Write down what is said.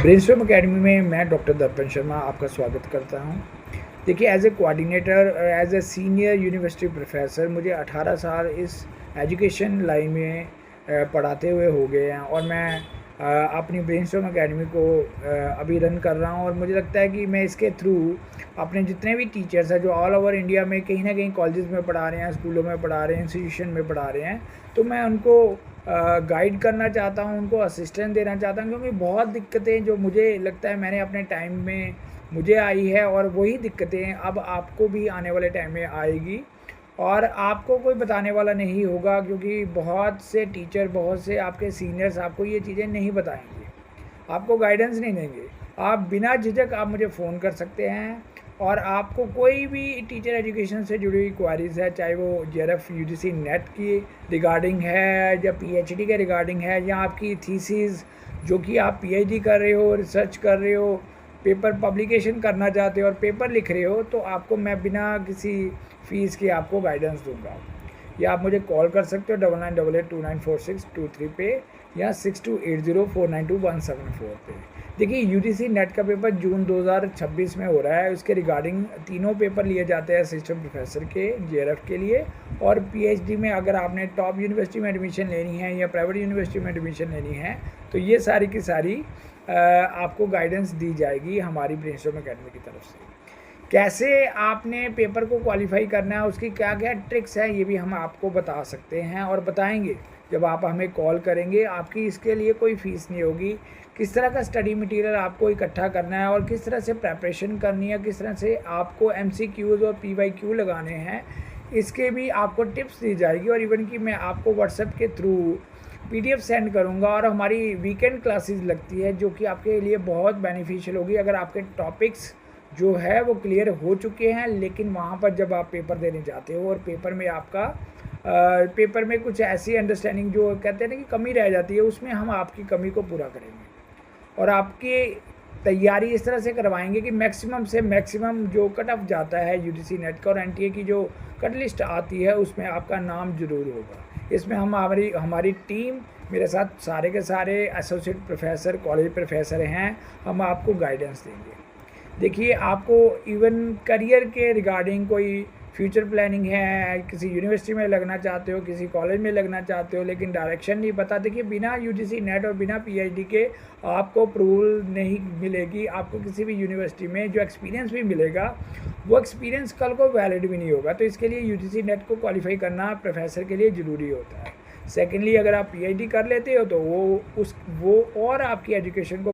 Brainstorm academy में मैं doctor दर्पण शर्मा आपका स्वागत करता हूं। देखिए, as a coordinator, as a senior university professor मुझे 18 साल इस एजुकेशन लाइन में पढ़ाते हुए हो गए हैं और मैं अपनी ब्रेनस्टॉर्म अकेडमी को अभी रन कर रहा हूं। और मुझे लगता है कि मैं इसके थ्रू अपने जितने भी टीचर्स हैं जो ऑल ओवर इंडिया में कहीं ना कहीं कॉलेजेस में पढ़ा रहे हैं, स्कूलों में पढ़ा रहे हैं, इंस्टीट्यूशन में पढ़ा रहे हैं, तो मैं उनको गाइड करना चाहता हूँ, उनको असिस्टेंस देना चाहता हूँ। क्योंकि बहुत दिक्कतें जो मुझे लगता है मैंने अपने टाइम में मुझे आई है और वही दिक्कतें अब आपको भी आने वाले टाइम में आएगी और आपको कोई बताने वाला नहीं होगा, क्योंकि बहुत से टीचर, बहुत से आपके सीनियर्स आपको ये चीज़ें नहीं बताएंगे, आपको गाइडेंस नहीं देंगे। आप बिना झिझक आप मुझे फ़ोन कर सकते हैं और आपको कोई भी टीचर एजुकेशन से जुड़ी हुई क्वारीज़ है, चाहे वो जेआरएफ यूजीसी नेट की रिगार्डिंग है या पीएचडी के रिगार्डिंग है या आपकी थीसिस जो कि आप पीएचडी कर रहे हो, रिसर्च कर रहे हो, पेपर पब्लिकेशन करना चाहते हो और पेपर लिख रहे हो, तो आपको मैं बिना किसी फ़ीस के आपको गाइडेंस दूंगा। या आप मुझे कॉल कर सकते हो 9988294623 पे या 6280492174 पे। देखिए, यूजीसी नेट का पेपर जून 2026 में हो रहा है। उसके रिगार्डिंग तीनों पेपर लिए जाते हैं असिस्टेंट प्रोफेसर के जेआरएफ के लिए, और पीएचडी में अगर आपने टॉप यूनिवर्सिटी में एडमिशन लेनी है या प्राइवेट यूनिवर्सिटी में एडमिशन लेनी है तो ये सारी की सारी आपको गाइडेंस दी जाएगी हमारी ब्रेनस्टॉर्म अकेडमी की तरफ से। कैसे आपने पेपर को क्वालिफाई करना है, उसकी क्या क्या ट्रिक्स है, ये भी हम आपको बता सकते हैं और बताएंगे जब आप हमें कॉल करेंगे। आपकी इसके लिए कोई फ़ीस नहीं होगी। किस तरह का स्टडी मटेरियल आपको इकट्ठा करना है और किस तरह से प्रेपरेशन करनी है, किस तरह से आपको एमसीक्यूज़ और पीवाईक्यू लगाने हैं, इसके भी आपको टिप्स दी जाएगी। और इवन कि मैं आपको व्हाट्सएप के थ्रू पीडीएफ सेंड करूंगा और हमारी वीकेंड क्लासेस लगती है जो कि आपके लिए बहुत बेनिफिशियल होगी अगर आपके टॉपिक्स जो है वो क्लियर हो चुके हैं, लेकिन वहाँ पर जब आप पेपर देने जाते हो और पेपर में आपका पेपर में कुछ ऐसी अंडरस्टैंडिंग जो कहते हैं ना कि कमी रह जाती है, उसमें हम आपकी कमी को पूरा करेंगे और आपकी तैयारी इस तरह से करवाएंगे कि मैक्सिमम से मैक्सिमम जो कट ऑफ जाता है यूजीसी नेट का और एनटीए की जो कट लिस्ट आती है उसमें आपका नाम ज़रूर होगा। इसमें हम हमारी टीम, मेरे साथ सारे के सारे एसोसिएट प्रोफेसर, कॉलेज प्रोफेसर हैं, हम आपको गाइडेंस देंगे। देखिए, आपको इवन करियर के रिगार्डिंग कोई फ्यूचर प्लानिंग है, किसी यूनिवर्सिटी में लगना चाहते हो, किसी कॉलेज में लगना चाहते हो लेकिन डायरेक्शन नहीं पता, देखिए बिना यूजीसी नेट और बिना पीएचडी के आपको अप्रूवल नहीं मिलेगी। आपको किसी भी यूनिवर्सिटी में जो एक्सपीरियंस भी मिलेगा वो एक्सपीरियंस कल को वैलिड भी नहीं होगा। तो इसके लिए यूजीसी नेट को क्वालिफाई करना प्रोफेसर के लिए ज़रूरी होता है। सेकेंडली, अगर आप पीएचडी कर लेते हो तो वो और आपकी एजुकेशन को